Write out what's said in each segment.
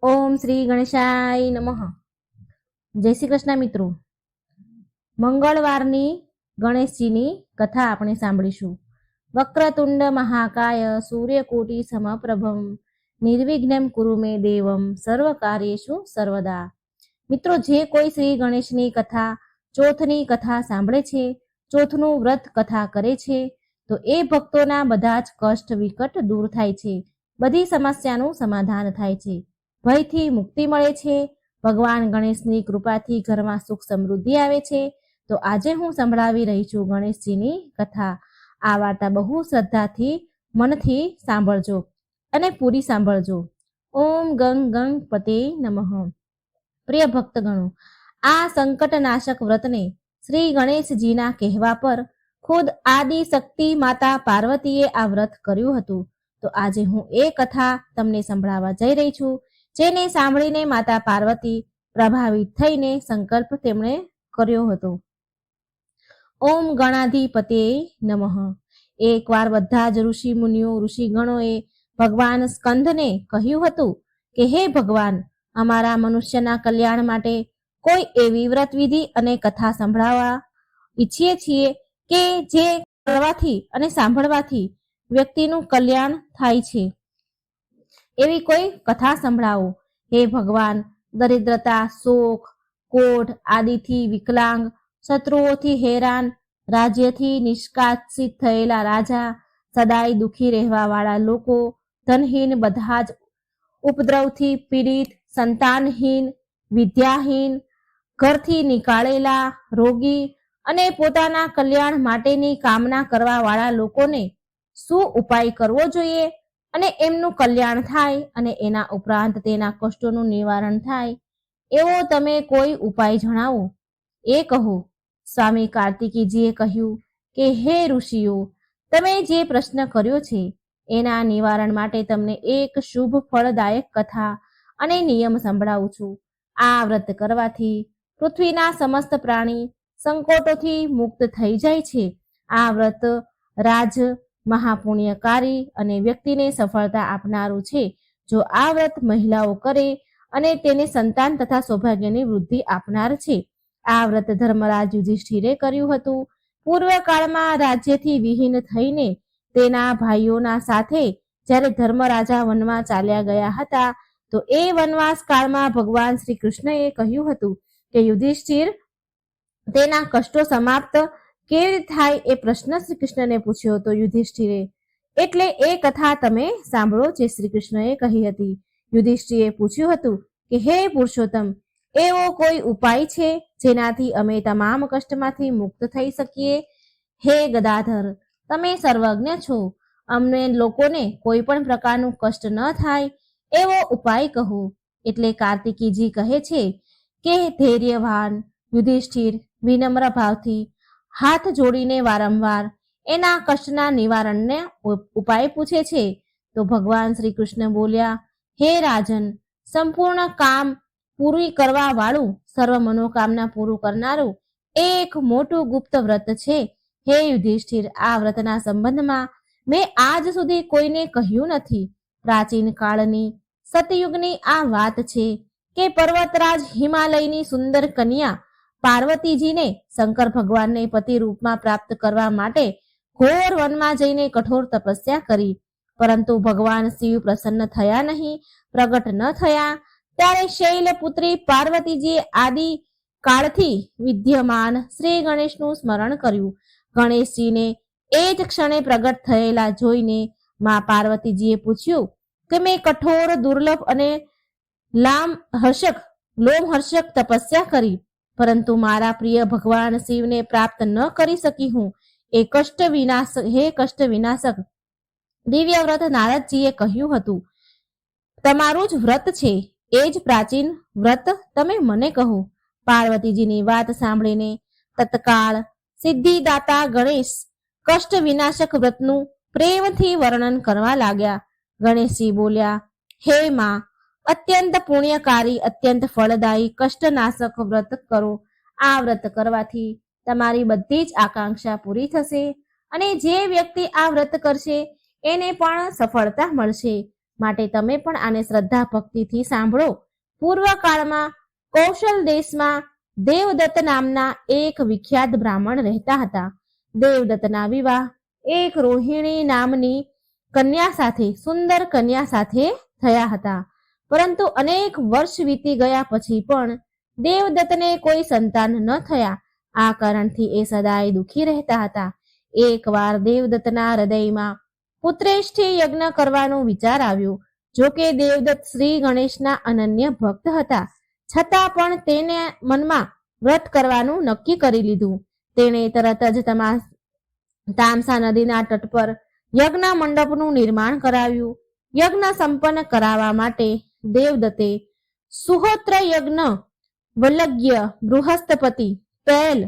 ઓમ શ્રી ગણેશાય નમઃ. જય શ્રી કૃષ્ણ મિત્રો. મંગળવારની ગણેશજીની કથા આપણે સાંભળીશું. વક્રતુંડ મહાકાય સૂર્યકોટિ સમપ્રભમ નિર્વિઘ્નમ કુરુ મે દેવમ સર્વ કાર્યેષુ સર્વદા. મિત્રો, જે કોઈ શ્રી ગણેશની કથા, ચોથની કથા સાંભળે છે, ચોથનું વ્રત કથા કરે છે, તો એ ભક્તોના બધા જ કષ્ટ વિકટ દૂર થાય છે, બધી સમસ્યાનું સમાધાન થાય છે, ભયથી મુક્તિ મળે છે. ભગવાન ગણેશની કૃપાથી ઘરમાં સુખ સમૃદ્ધિ આવે છે. તો આજે હું સંભળાવી રહી છું ગણેશજીની કથા. આ વાર્તા બહુ શ્રદ્ધાથી મનથી સાંભળજો અને પૂરી સાંભળજો. ઓમ ગંગ ગણપતે નમઃ. પ્રિય ભક્તગણો, આ સંકટનાશક વ્રતને શ્રી ગણેશજીના કહેવા પર ખુદ આદિ શક્તિ માતા પાર્વતીએ આ વ્રત કર્યું હતું. તો આજે હું એ કથા તમને સંભળાવવા જઈ રહી છું, જેને સાંભળીને માતા પાર્વતી પ્રભાવિત થઈને સંકલ્પ તેમણે કર્યો હતો. ઓમ ગણાધિપતે નમઃ. એકવાર બધા જ ઋષિ મુનિઓ, ઋષિગણોએ ભગવાન સ્કંદને કહ્યું હતું કે હે ભગવાન, અમારા મનુષ્યના કલ્યાણ માટે કોઈ એવી વ્રત વિધિ અને કથા સંભળાવવા ઈચ્છીએ છીએ કે જે કરવાથી અને સાંભળવાથી વ્યક્તિનું કલ્યાણ થાય છે. એવી કોઈ કથા સંભળાવો. હે ભગવાન, દરિદ્રતા, શોક, કોઢ આદિથી વિકલાંગ, શત્રુઓથી હેરાન, રાજ્યથી નિષ્કાસિત થયેલા રાજા, સદાય દુઃખી રહેવા વાળા લોકો, ધનહીન, બધા જ ઉપદ્રવથી પીડિત, સંતાનહીન, વિદ્યાહીન, ઘરથી નીકાળેલા, રોગી અને પોતાના કલ્યાણ માટેની કામના કરવા વાળા લોકોને શું ઉપાય કરવો જોઈએ અને એમનું કલ્યાણ થાય અને એના ઉપરાંત તેના કષ્ટોનું નિવારણ થાય, એવો તમે કોઈ ઉપાય જણાવો, એ કહો. સ્વામી કાર્તિકીજીએ કહ્યું કે હે ઋષિઓ, તમે જે પ્રશ્ન કર્યો છે એના નિવારણ માટે તમને એક શુભ ફળદાયક કથા અને નિયમ સંભળાવું છું. આ વ્રત કરવાથી પૃથ્વીના સમસ્ત પ્રાણી સંકટોથી મુક્ત થઈ જાય છે. આ વ્રત રાજ મહાપુણ્યકારી અને વ્યક્તિને સફળતા આપનારું છે. જો આ વ્રત મહિલાઓ કરે અને તેને સંતાન તથા સૌભાગ્યની વૃદ્ધિ આપનાર છે. આ વ્રત ધર્મરાજ યુધિષ્ઠિરે કર્યું હતું. પૂર્વકાળમાં રાજ્યથી વિહીન થઈને તેના ભાઈઓના સાથે જ્યારે ધર્મરાજા વનમાં ચાલ્યા ગયા હતા, તો એ વનવાસ કાળમાં ભગવાન શ્રી કૃષ્ણએ કહ્યું હતું કે યુધિષ્ઠિર, તેના કષ્ટો સમાપ્ત કેવી રીતે થાય એ પ્રશ્ન શ્રી કૃષ્ણને પૂછ્યો હતો યુધિષ્ઠિરે. એટલે એ કથા તમે સાંભળો જે શ્રી કૃષ્ણએ કહી હતી. યુધિષ્ઠિરે પૂછ્યું હતું કે હે પુરુષોત્તમ, એવો કોઈ ઉપાય છે જેનાથી અમે તમામ કષ્ટમાંથી મુક્ત થઈ શકીએ? હે ગદાધર, તમે સર્વજ્ઞ છો, અમને લોકોને કોઈ પણ પ્રકારનું કષ્ટ ન થાય એવો ઉપાય કહો. એટલે કાર્તિકીજી કહે છે કે ધૈર્યવાન યુધિષ્ઠિર વિનમ્ર ભાવથી હાથ જોડીને વારંવાર એના કષ્ટના નિવારણને ઉપાય પૂછે છે. તો ભગવાન શ્રી કૃષ્ણ બોલ્યા, હે રાજન, સંપૂર્ણ કામ પૂરી કરવા વાળું, સર્વ મનોકામના પૂરું કરનારું એક મોટું ગુપ્ત વ્રત છે. હે યુધિષ્ઠિર, આ વ્રતના સંબંધમાં મેં આજ સુધી કોઈને કહ્યું નથી. પ્રાચીન કાળની સતયુગની આ વાત છે કે પર્વતરાજ હિમાલયની સુંદર કન્યા પાર્વતીજીને શંકર ભગવાનને પતિ રૂપમાં પ્રાપ્ત કરવા માટે ઘોર વનમાં જઈને કઠોર તપસ્યા કરી, પરંતુ ભગવાન શિવ પ્રસન્ન થયા નહીં, પ્રગટ ન થયા. ત્યારે શૈલપુત્રી પાર્વતીજીએ આદિ કાળથી વિદ્યમાન શ્રી ગણેશનું સ્મરણ કર્યું. ગણેશજીને એ જ ક્ષણે પ્રગટ થયેલા જોઈને મા પાર્વતીજીએ પૂછ્યું કે મેં કઠોર, દુર્લભ અને લોમહર્ષક તપસ્યા કરી, પરંતુ મારા પ્રિય ભગવાન શિવને પ્રાપ્ત ન કરી શકી હું. હે કષ્ટ વિનાશક દિવ્ય વ્રત નારદજીએ કહ્યું હતું, તમારું જ વ્રત છે, એ જ પ્રાચીન વ્રત તમે મને કહો. પાર્વતીજીની વાત સાંભળીને તત્કાળ સિદ્ધિદાતા ગણેશ કષ્ટ વિનાશક વ્રતનું પ્રેમથી વર્ણન કરવા લાગ્યા. ગણેશજી બોલ્યા, હે માં, અત્યંત પુણ્યકારી, અત્યંત ફળદાયી કષ્ટનાશક વ્રત કરો. આ વ્રત કરવાથી તમારી બધી જ આકાંક્ષા પૂરી થશે અને જે વ્યક્તિ આ વ્રત કરશે એને પણ સફળતા મળશે. માટે તમે પણ આને શ્રદ્ધા ભક્તિથી સાંભળો. પૂર્વકાળમાં કૌશલ દેશમાં દેવદત્ત નામના એક વિખ્યાત બ્રાહ્મણ રહેતા હતા. દેવદત્તના વિવાહ એક રોહિણી નામની કન્યા સાથે, સુંદર કન્યા સાથે થયા હતા. પરંતુ અનેક વર્ષ વીતી ગયા પછી પણ દેવદત્તને કોઈ સંતાન ન થયા. આ કારણથી એ સદાય દુઃખી રહેતા હતા. એકવાર દેવદત્તના હૃદયમાં પુત્રેષ્ઠી યજ્ઞ કરવાનો વિચાર આવ્યો. જોકે દેવદત્ત શ્રી ગણેશના અનન્ય ભક્ત હતા, છતાં પણ તેને મનમાં વ્રત કરવાનું નક્કી કરી લીધું. તેણે તરત જ તામસા નદીના તટ પર યજ્ઞ મંડપનું નિર્માણ કરાવ્યું. યજ્ઞ સંપન્ન કરાવવા માટે દેવદત્તે સુહોત્ર યજ્ઞ, વલ્લગ્ય, બૃહસ્પતિ, પેલ,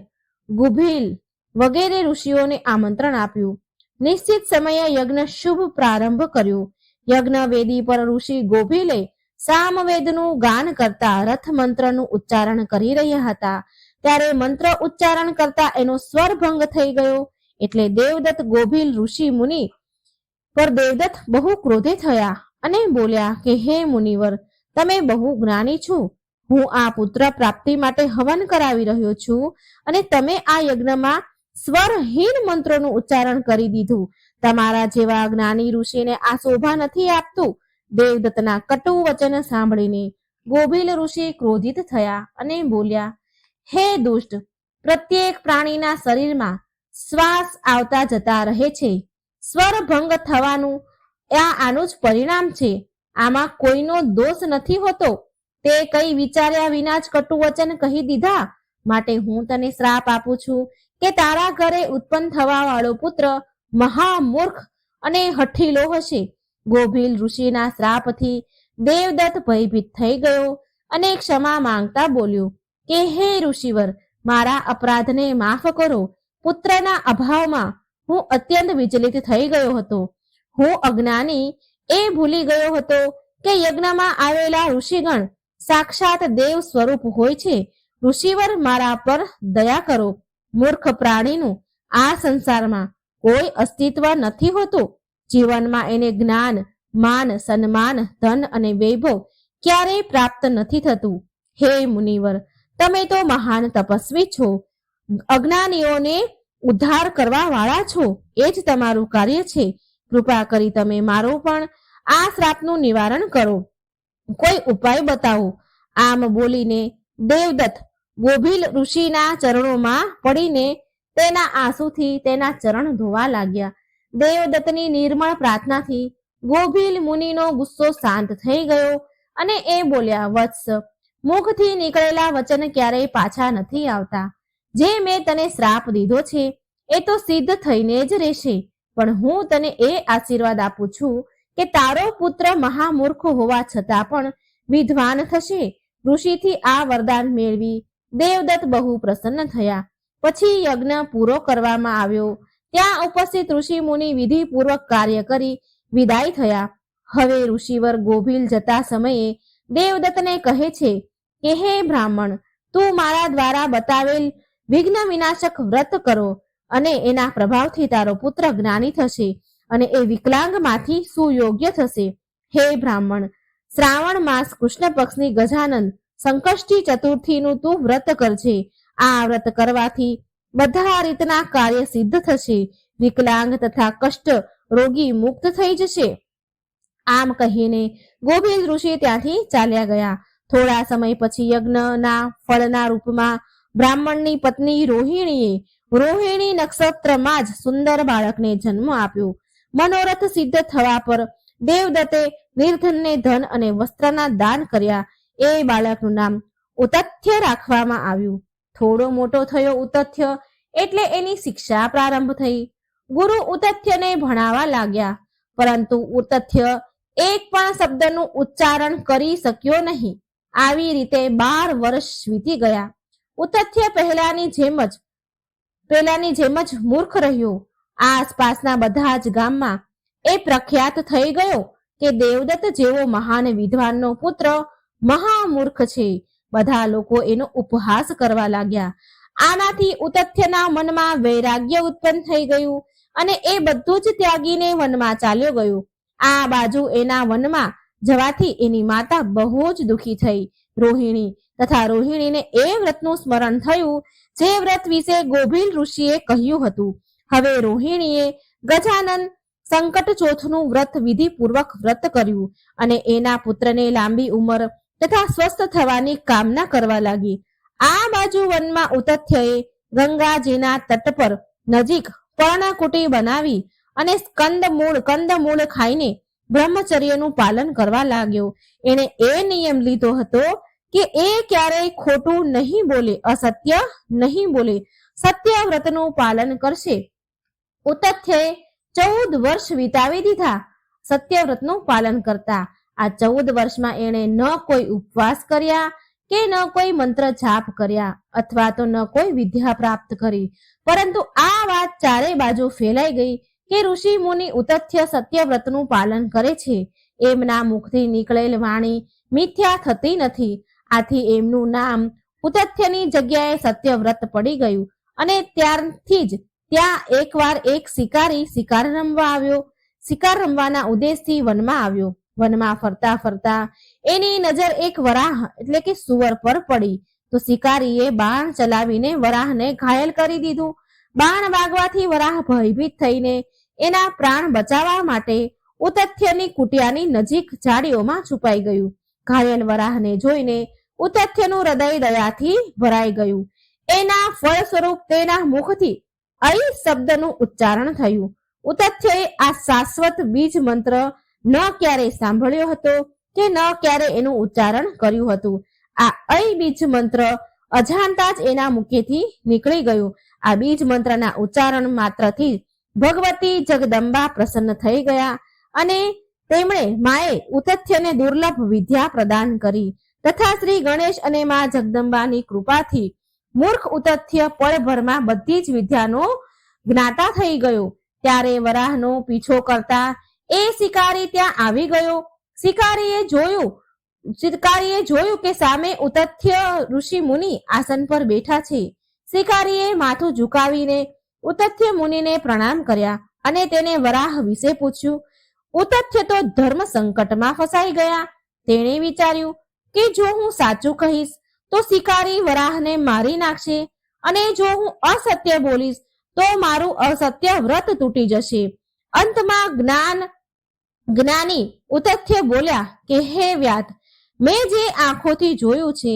ગુભીલ વગેરે ઋષિઓને આમંત્રણ આપ્યું. નિશ્ચિત સમયે યજ્ઞ શુભ પ્રારંભ કર્યો. યજ્ઞ વેદી પર ઋષિ ગોભીલે સામવેદનું ગાન કરતા રથ મંત્રનું ઉચ્ચારણ કરી રહ્યા હતા. ત્યારે મંત્ર ઉચ્ચારણ કરતા એનો સ્વર ભંગ થઈ ગયો. એટલે દેવદત્ત ગોભીલ ઋષિ મુનિ પર દેવદત્ત બહુ ક્રોધે થયા અને બોલ્યા કે હે મુનિવર, તમે બહુ જ્ઞાની છો. હું આ પુત્ર પ્રાપ્તિ માટે હવન કરાવી રહ્યો છું અને તમે આ યજ્ઞમાં સ્વરહીન મંત્રોનું ઉચ્ચારણ કરી દીધું. તમારા જેવા જ્ઞાની ઋષિને આ શોભા નથી આપતું. દેવદત્તના કટુ વચન સાંભળીને ગોભીલ ઋષિ ક્રોધિત થયા અને બોલ્યા, હે દુષ્ટ, પ્રત્યેક પ્રાણીના શરીરમાં શ્વાસ આવતા જતા રહે છે. સ્વર ભંગ થવાનું આનું જ પરિણામ છે. આમાં કોઈનો દોષ નથી હોતો. તે કઈ વિચાર્યા વિના જ કટુ વચન કહી દીધા. માટે હું તને શ્રાપ આપું છું કે તારા ઘરે ઉત્પન્ન થવા વાળો પુત્ર મહામૂર્ખ અને હઠીલો હશે. ગોભીલ ઋષિના શ્રાપથી દેવદત્ત ભયભીત થઈ ગયો અને ક્ષમા માંગતા બોલ્યો કે હે ઋષિવર, મારા અપરાધને માફ કરો. પુત્રના અભાવમાં હું અત્યંત વિચલિત થઈ ગયો હતો. હું અજ્ઞાની એ ભૂલી ગયો હતો કે યજ્ઞમાં આવેલા ઋષિગણ સાક્ષાત દેવ સ્વરૂપ હોય છે. ઋષિવર, મારા પર દયા કરો. મૂર્ખ પ્રાણીનું આ સંસારમાં કોઈ અસ્તિત્વ નથી હોતું. જીવનમાં એને જ્ઞાન, માન, સન્માન, ધન અને વૈભવ ક્યારેય પ્રાપ્ત નથી થતું. હે મુનિવર, તમે તો મહાન તપસ્વી છો. અજ્ઞાનીઓને ઉદ્ધાર કરવા વાળા છો. એ જ તમારું કાર્ય છે. કૃપા કરી તમે મારું પણ આ શ્રાપનું નિવારણ કરો. કોઈ ઉપાય બતાવો. આમ બોલીને દેવદત્ત ગોભીલ ઋષિના ચરણોમાં પડીને તેના આંસુથી તેના ચરણ ધોવા લાગ્યા. દેવદત્તની નિર્મળ પ્રાર્થનાથી ગોભીલ મુનિનો ગુસ્સો શાંત થઈ ગયો અને એ બોલ્યા, વત્સ, મુખથી નીકળેલા વચન ક્યારેય પાછા નથી આવતા. જે મેં તને શ્રાપ દીધો છે એ તો સિદ્ધ થઈને જ રહેશે. પણ હું તને એ આશીર્વાદ આપું છું કે તારો પુત્ર મહામૂર્ખ હોવા છતાં પણ વિદ્વાન થશે. ઋષિથી આ વરદાન મેળવી દેવદત્ત બહુ પ્રસન્ન થયા. પછી યજ્ઞ પૂરો કરવામાં આવ્યો. ત્યાં ઉપસ્થિત ઋષિ મુનિ વિધિપૂર્વક કાર્ય કરી વિદાય થયા. હવે ઋષિવર ગોભીલ જતા સમયે દેવદત્તને કહે છે કે હે બ્રાહ્મણ, તું મારા દ્વારા બતાવેલ વિઘ્ન વિનાશક વ્રત કરો અને એના પ્રભાવથી તારો પુત્ર જ્ઞાની થશે અને એ વિકલાંગમાંથી સુયોગ્ય થશે. હે બ્રાહ્મણ, શ્રાવણ માસ કૃષ્ણ પક્ષની ગજાનન સંકષ્ટી ચતુર્થીનું તું વ્રત કરજે. આ વ્રત કરવાથી બધા રીતના કાર્ય સિદ્ધ થશે. વિકલાંગ તથા કષ્ટ રોગી મુક્ત થઈ જશે. આમ કહીને ગોભીલ ઋષિ ત્યાંથી ચાલ્યા ગયા. થોડા સમય પછી યજ્ઞના ફળના રૂપમાં બ્રાહ્મણની પત્ની રોહિણી નક્ષત્રમાં જ સુંદર બાળકને જન્મ આપ્યો. મનોરથ સિદ્ધ થવા પર દેવદત્તે નિર્ધનને ધન અને વસ્ત્રના દાન કર્યા. એ બાળકનું નામ ઉતથ્ય રાખવામાં આવ્યું. થોડો મોટો થયો ઉતથ્ય એટલે એની શિક્ષા પ્રારંભ થઈ. ગુરુ ઉતથ્યને ભણાવવા લાગ્યા, પરંતુ ઉતથ્ય એક પણ શબ્દનું ઉચ્ચારણ કરી શક્યો નહીં. આવી રીતે 12 વર્ષ વીતી ગયા. ઉતથ્ય પહેલાની જેમ જ મૂર્ખ રહ્યો. આસપાસના બધા જ ગામમાં એ પ્રખ્યાત થઈ ગયો કે દેવદત્ત જેવો મહાન વિદ્વાનનો પુત્ર મહામૂર્ખ છે. બધા લોકો એનો ઉપહાસ કરવા લાગ્યા. આનાથી ઉતથ્યના મનમાં વૈરાગ્ય ઉત્પન્ન થઈ ગયું અને એ બધું જ ત્યાગીને વનમાં ચાલ્યો ગયો. આ બાજુ એના વનમાં જવાથી એની માતા બહુ જ દુઃખી થઈ. રોહિણી તથા રોહિણીને એ વ્રતનું સ્મરણ થયું જે વ્રત વિશે ગોભીલ ઋષિએ કહ્યું હતું. હવે રોહિણીએ ગજાનન સંકટ ચોથનું વ્રત વિધિપૂર્વક વ્રત કર્યું અને એના પુત્રને લાંબી ઉંમર તથા સ્વસ્થ થવાની કામના કરવા લાગી. આ બાજુ વનમાં ઉતથ્યએ ગંગાજીના તટ પર નજીક પર્ણકુટી બનાવી અને કંદમૂળ ખાઈને બ્રહ્મચર્યનું પાલન કરવા લાગ્યો. એણે એ નિયમ લીધો હતો કે એ ક્યારેય ખોટું નહીં બોલે, અસત્ય નહીં બોલે, સત્ય વ્રતનું પાલન કરશે. ઉતથ્યએ 14 વર્ષ વિતાવી દીધા સત્યવ્રતનું પાલન કરતા. આ 14 વર્ષમાં એણે ન કોઈ ઉપવાસ કર્યા કે ન કોઈ મંત્ર જાપ કર્યા અથવા તો ન કોઈ વિદ્યા પ્રાપ્ત કરી, પરંતુ આ વાત ચારે બાજુ ફેલાઈ ગઈ કે ઋષિ મુનિ ઉતથ્ય સત્યવ્રતનું પાલન કરે છે. એમના મુખથી નીકળેલ વાણી મિથ્યા થતી નથી. આથી એમનું નામ ઉતથ્યની જગ્યાએ સત્યવ્રત પડી ગયું અને ત્યારથી જ ત્યાં એકવાર એક શિકારી શિકાર રમવા આવ્યો. શિકાર રમવાના ઉદ્દેશથી વનમાં આવ્યો. વનમાં ફરતા ફરતા એની નજર એક વરાહ એટલે કે સુવર પર પડી તો શિકારીએ બાણ ચલાવીને વરાહને ઘાયલ કરી દીધું. બાણ વાગવાથી વરાહ ભયભીત થઈને એના પ્રાણ બચાવવા માટે ઉતથ્યની કુટિયાની નજીક ઝાડીઓમાં છુપાઈ ગયું. ઘાયલ વરાહને જોઈને ઉતથ્યનું હૃદય દયાથી ભરાઈ ગયું. એના ફળ સ્વરૂપ તેના મુખથી અઈ શબ્દનું ઉચ્ચારણ થયું. ઉતથ્યએ આ શાશ્વત બીજ મંત્ર ન ક્યારે સાંભળ્યો હતો કે ન ક્યારે એનું ઉચ્ચારણ કર્યું હતું. આ અઈ બીજ મંત્ર અજાણતા જ એના મુખેથી નીકળી ગયું. આ બીજ મંત્રના ઉચ્ચારણ માત્રથી ભગવતી જગદંબા પ્રસન્ન થઈ ગયા અને તેમણે માએ ઉતથ્યને દુર્લભ વિદ્યા પ્રદાન કરી તથા શ્રી ગણેશ અને મા જગદંબાની કૃપાથી મૂર્ખ ઉતથ્ય પળભરમાં બધી જ વિદ્યાનો જ્ઞાતા થઈ ગયો. ત્યારે વરાહનો પીછો કરતા એ શિકારી ત્યાં આવી ગયો. શિકારીએ જોયું કે સામે ઉતથ્ય ઋષિ મુનિ આસન પર બેઠા છે. શિકારીએ માથું ઝુકાવીને ઉતથ્ય મુનિને પ્રણામ કર્યા અને તેને વરાહ વિશે પૂછ્યું. ઉતથ્ય તો ધર્મ સંકટમાં ફસાઈ ગયા. તેણે વિચાર્યું કે જો હું સાચું કહીશ તો શિકારી વરાહને મારી નાખશે અને જો હું અસત્ય બોલીશ તો મારું અસત્ય વ્રત તૂટી જશે. અંતમાં જ્ઞાની ઉતથ્ય બોલ્યા કે હે વ્યાત, મેં જે આંખોથી જોયું છે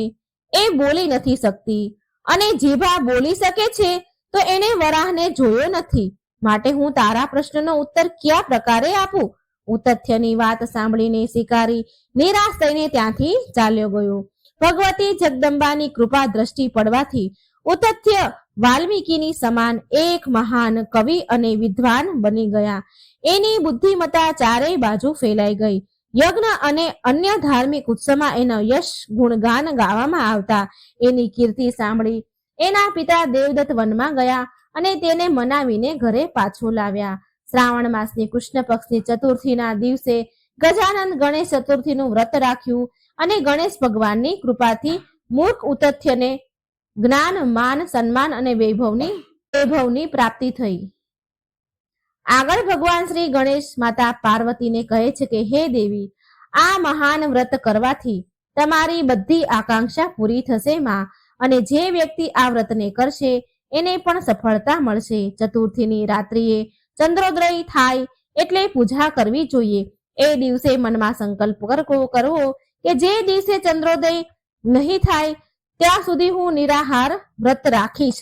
એ બોલી નથી શકતી અને જીભા બોલી શકે છે તો એને વરાહને જોયો નથી, માટે હું તારા પ્રશ્નનો ઉત્તર કયા પ્રકારે આપું? ઉતથ્યની વાત સાંભળીને શિકારી નિરાશ થઈને ત્યાંથી ચાલ્યો ગયો. ભગવતી જગદંબાની કૃપા દ્રષ્ટિ પડવાથી ઉતથ્ય વાલ્મીકીની સમાન એક મહાન કવિ અને વિદ્વાન બની ગયા. એની બુદ્ધિમત્તા ચારેય બાજુ ફેલાઈ ગઈ. યજ્ઞ અને અન્ય ધાર્મિક ઉત્સવમાં એનો યશ ગુણગાન ગાવામાં આવતા. એની કીર્તિ સાંભળી એના પિતા દેવદત્ત વનમાં ગયા અને તેને મનાવીને ઘરે પાછો લાવ્યા. શ્રાવણ માસની કૃષ્ણ પક્ષની ચતુર્થીના દિવસે ગજાનન ગણેશ ચતુર્થીનું વ્રત રાખ્યું અને ગણેશ ભગવાનની કૃપાથી મૂર્ખ ઉતથ્યને જ્ઞાન, માન, સન્માન અને વૈભવની પ્રાપ્તિ થઈ. આગળ ભગવાન શ્રી ગણેશ માતા પાર્વતીને કહે છે કે હે દેવી, આ મહાન વ્રત કરવાથી તમારી બધી આકાંક્ષા પૂરી થશે માં, અને જે વ્યક્તિ આ વ્રતને કરશે એને પણ સફળતા મળશે. ચતુર્થીની રાત્રિએ ચંદ્રોદય થાય એટલે પૂજા કરવી જોઈએ. એ દિવસે મનમાં સંકલ્પ કરવો કે જે દિવસે ચંદ્રોદય નહીં થાય ત્યાં સુધી હું નિરાહાર વ્રત રાખીશ.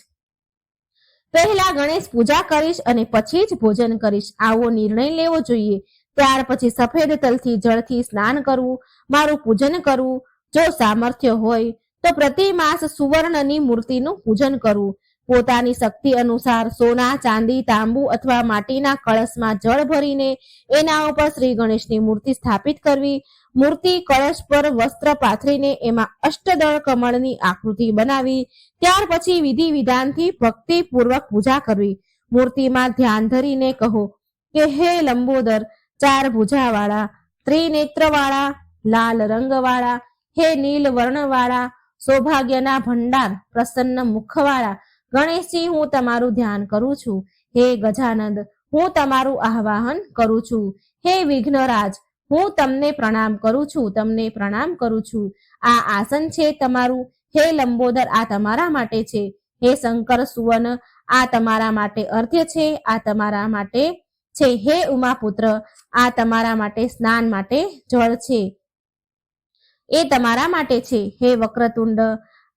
પહેલા ગણેશ પૂજા કરીશ અને પછી જ ભોજન કરીશ, આવો નિર્ણય લેવો જોઈએ. ત્યાર પછી સફેદ તલથી જળથી સ્નાન કરવું, મારું પૂજન કરવું. જો સામર્થ્ય હોય તો પ્રતિ માસ સુવર્ણની મૂર્તિનું પૂજન કરવું. પોતાની શક્તિ અનુસાર સોના, ચાંદી, તાંબુ અથવા માટીના કળશમાં જળ ભરીને એના ઉપર શ્રી ગણેશની મૂર્તિ સ્થાપિત કરવી. મૂર્તિ કળશ પર વસ્ત્ર પાથરીને એમાં અષ્ટદળ કમળની આકૃતિ બનાવી ત્યાર પછી વિધિ વિધાનથી ભક્તિપૂર્વક પૂજા કરવી. મૂર્તિમાં ધ્યાન ધરીને કહો કે હે લંબોદર, 4 ભુજાવાળા, ત્રિનેત્રવાળા, લાલ રંગવાળા, હે નીલ વર્ણવાળા, સૌભાગ્યના ભંડાર, પ્રસન્ન મુખવાળા ગણેશજી, હું તમારું ધ્યાન કરું છું. હે ગજાનંદ, હું તમારું આહ્વાન કરું છું. હે વિઘ્નરાજ, હું તમને પ્રણામ કરું છું, તમને પ્રણામ કરું છું. આ આસન છે તમારું. હે લંબોદર, આ તમારા માટે છે. હે શંકર સુવન, આ તમારા માટે અર્ધ્ય છે, આ તમારા માટે છે. હે ઉમાપુત્ર, આ તમારા માટે સ્નાન માટે જળ છે, એ તમારા માટે છે. હે વક્રતુંડ,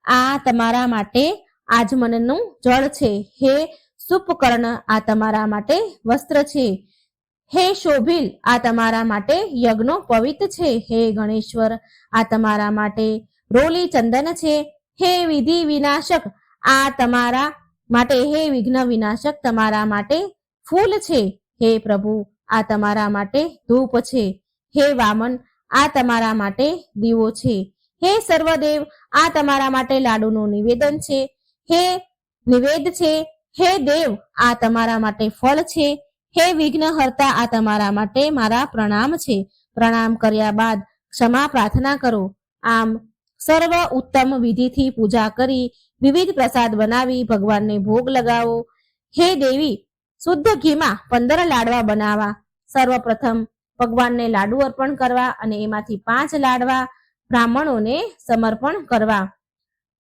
આ તમારા માટે આજમનનું જળ છે. હે સુપકર્ણ, આ તમારા માટે વસ્ત્ર છે. હે શોભિલ, આ તમારા માટે યજ્ઞો પવિત્ર છે. હે ગણેશ્વર, આ તમારા માટે રોલી ચંદન છે. હે વિધિ વિનાશક, આ તમારા માટે, હે વિઘ્ન વિનાશક, તમારા માટે ફૂલ છે. હે પ્રભુ, આ તમારા માટે ધૂપ છે. હે વામન, આ તમારા માટે દીવો છે. હે સર્વદેવ, આ તમારા માટે લાડુનું નિવેદન છે. હે નિવેદ છે. હે દેવ, આ તમારા માટે ફળ છે. હે વિઘ્નહર્તા, આ તમારા માટે મારા પ્રણામ છે. પ્રણામ કર્યા બાદ ક્ષમા પ્રાર્થના કરો. આમ સર્વ ઉત્તમ વિધિથી પૂજા કરી વિવિધ પ્રસાદ બનાવી ભગવાનને ભોગ લગાવો. હે દેવી, શુદ્ધ ઘીમાં 15 લાડવા બનાવવા. સર્વપ્રથમ ભગવાનને લાડુ અર્પણ કરવા અને એમાંથી 5 લાડવા બ્રાહ્મણોને સમર્પણ કરવા.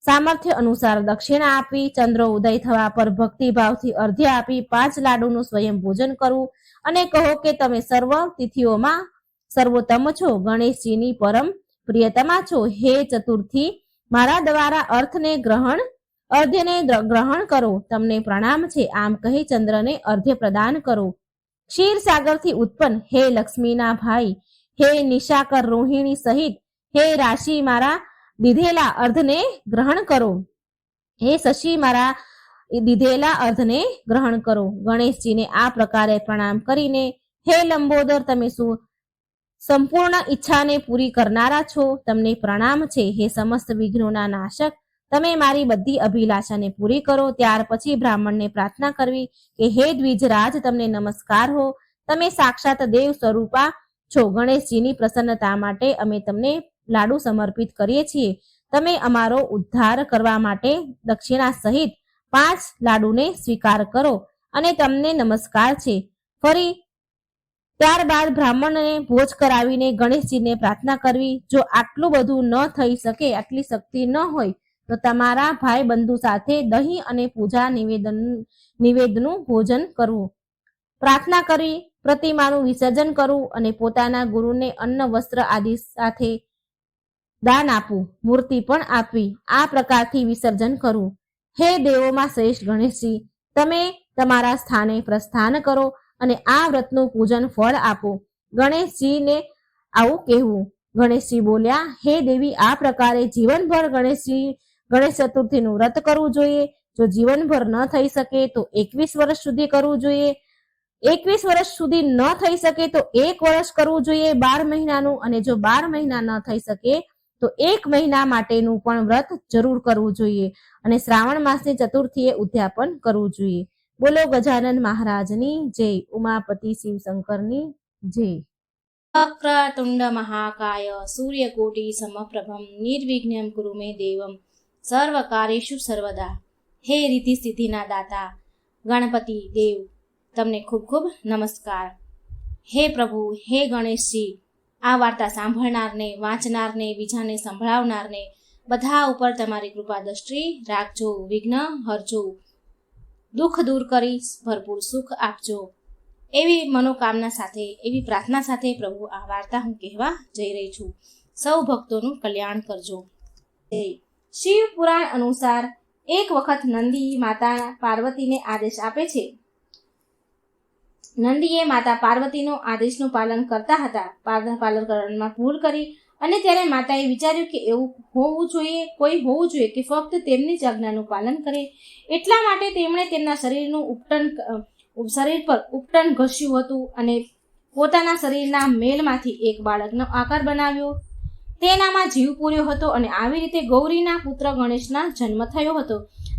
સામર્થ્ય અનુસાર દક્ષિણા આપી. ચંદ્ર ઉદય થવા પર ભક્તિભાવથી અર્ધ્ય આપી 5 લાડુનું સ્વયં ભોજન કરવું અને કહો કે તમે સર્વ તિથિઓમાં સર્વોત્તમ છો, ગણેશજીની પરમ પ્રિયતમા છો. હે ચતુર્થી, મારા દ્વારા અર્ધ્યને ગ્રહણ કરો. તમને પ્રણામ છે. આમ કહી ચંદ્રને અર્ધ્ય પ્રદાન કરો. ક્ષીરસાગરથી ઉત્પન્ન હે લક્ષ્મીના ભાઈ, હે નિશાકર રોહિણી સહિત હે રાશિ, મારા દીધેલા અર્ધને ગ્રહણ કરો. હે શશી, મારા દીધેલા અર્ધને ગ્રહણ કરો. ગણેશજીને આ પ્રકારે પ્રણામ કરીને, હે લંબોદર, તમે સંપૂર્ણ ઈચ્છાને પૂરી કરનારા છો, તમને પ્રણામ છે. હે સમસ્ત વિઘ્નોના નાશક, તમે મારી બધી અભિલાષાને પૂરી કરો. ત્યાર પછી બ્રાહ્મણને પ્રાર્થના કરવી કે હે દ્વિજરાજ, તમને નમસ્કાર હો. તમે સાક્ષાત દેવ સ્વરૂપા છો. ગણેશજીની પ્રસન્નતા માટે અમે તમને લાડુ સમર્પિત કરીએ છીએ. તમે અમારો ઉદ્ધાર કરવા માટે દક્ષિણા સહિત 5 લાડુને સ્વીકાર કરો અને તમને નમસ્કાર છે. ફરી ત્યારબાદ બ્રાહ્મણને ભોજ કરાવીને ગણેશજીને પ્રાર્થના કરવી. જો આટલું બધું ન થઈ શકે, આટલી શક્તિ ન હોય તો તમારા ભાઈ બંધુ સાથે દહીં અને પૂજા નિવેદનું ભોજન કરવું. પ્રાર્થના કરવી, પ્રતિમાનું વિસર્જન કરવું અને પોતાના ગુરુને અન્ન વસ્ત્ર આદિ સાથે દાન આપવું. મૂર્તિ પણ આપવી. આ પ્રકારથી વિસર્જન કરવું. હે દેવોમાં શ્રેષ્ઠ ગણેશજી, તમે તમારા સ્થાને પ્રસ્થાન કરો અને આ વ્રતનું પૂજન ફળ આપો. ગણેશજીને આવું કહેવું. ગણેશજી બોલ્યા, હે દેવી, આ પ્રકારે જીવનભર ગણેશ ચતુર્થીનું વ્રત કરવું જોઈએ. જો જીવનભર ન થઈ શકે તો 21 વર્ષ સુધી કરવું જોઈએ. 21 વર્ષ સુધી ન થઈ શકે તો 1 વર્ષ કરવું જોઈએ 12 મહિનાનું, અને જો 12 મહિના ન થઈ શકે તો 1 મહિના માટેનું પણ વ્રત જરૂર કરવું જોઈએ. અને શ્રાવણ માસની ચતુર્થીએ ઉદ્યાપન કરવું જોઈએ. બોલો ગજાનન મહારાજની જય. ઉમાપતિ શિવ શંકરની જય. વક્રતુંડ મહાકાય સૂર્યકોટિ સમપ્રભમ નિર્વિઘ્નમ કુરુ મે દેવમ સર્વકાર્યેષુ સર્વદા. હે રીતિ સિદ્ધિના દાતા ગણપતિ દેવ, તમને ખૂબ ખૂબ નમસ્કાર. હે પ્રભુ, હે ગણેશજી, આ વાર્તા સાંભળનારને, વાંચનારને, બીજાને સંભળાવનારને બધા ઉપર તમારી કૃપા દ્રષ્ટિ રાખજો. વિઘ્ન હરજો, દુઃખ દૂર કરી ભરપૂર સુખ આપજો. એવી મનોકામના સાથે, એવી પ્રાર્થના સાથે પ્રભુ આ વાર્તા હું કહેવા જઈ રહી છું. સૌ ભક્તોનું કલ્યાણ કરજો. શિવ પુરાણ અનુસાર એક વખત નંદી માતા પાર્વતીને આદેશ આપે છે. નંદીએ માતા પાર્વતીનો આદેશનું પાલન કરતા હતા. પાલન કરવામાં ભૂલ કરી અને ત્યારે માતાએ વિચાર્યું કે એવું કોઈ હોવું જોઈએ કે ફક્ત તેમની જ આજ્ઞાનું પાલન કરે. એટલા માટે તેમણે તેમના શરીર પર ઉપટન ઘસ્યું હતું અને પોતાના શરીરના મેલમાંથી એક બાળકનો આકાર બનાવ્યો. તેનામાં જીવ પૂર્યો હતો અને આવી રીતે ગૌરીના પુત્ર ગણેશના જન્મ થયો હતો.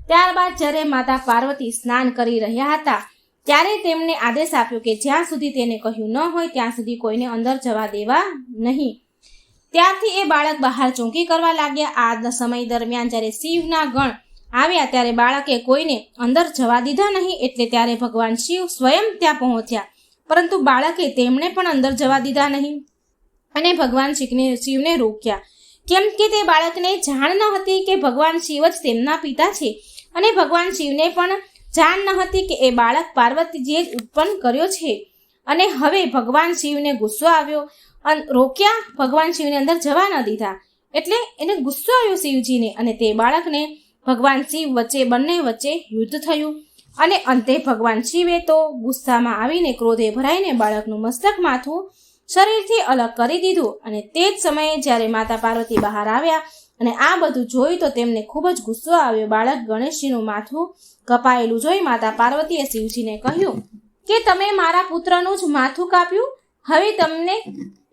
ત્યારબાદ જ્યારે માતા પાર્વતી સ્નાન કરી રહ્યા હતા ત્યારે તેમને આદેશ આપ્યો કે જ્યાં સુધી તેને કહ્યું ન હોય ત્યાં સુધી કોઈને અંદર જવા દેવા નહીં. ત્યારથી એ બાળક બહાર ચોંકી કરવા લાગ્યા. આ સમય દરમિયાન જ્યારે શિવના ગણ આવ્યા ત્યારે બાળકે કોઈને અંદર જવા દીધા નહીં. એટલે ત્યારે ભગવાન શિવ સ્વયં ત્યાં પહોંચ્યા પરંતુ બાળકે તેમણે પણ અંદર જવા દીધા નહીં અને ભગવાન શિવને રોક્યા, કેમ કે તે બાળકને જાણ ન હતી કે ભગવાન શિવ જ તેમના પિતા છે અને ભગવાન શિવને પણ જાણ ન હતી કે એ બાળક પાર્વતીજીએ જ ઉત્પન્ન કર્યો છે. અને હવે ભગવાન શિવને ગુસ્સો આવ્યો અને રોક્યા, ભગવાન શિવને અંદર જવા ન દીધા. એટલે એને ગુસ્સો આવ્યો શિવજીને અને તે બાળકને ભગવાન શિવ વચ્ચે બંને વચ્ચે યુદ્ધ થયું અને અંતે ભગવાન શિવે તો ગુસ્સામાં આવીને ક્રોધે ભરાઈને બાળકનું મસ્તક માથું શરીરથી અલગ કરી દીધું. અને તે જ સમયે જ્યારે માતા પાર્વતી બહાર આવ્યા અને આ બધું જોયું તો તેમને ખૂબ જ ગુસ્સો આવ્યો. બાળક ગણેશજીનું માથું કપાયેલું જોઈ માતા પાર્વતીએ શિવજીને કહ્યું કે તમે મારા પુત્રનું જ માથું કાપ્યું, હવે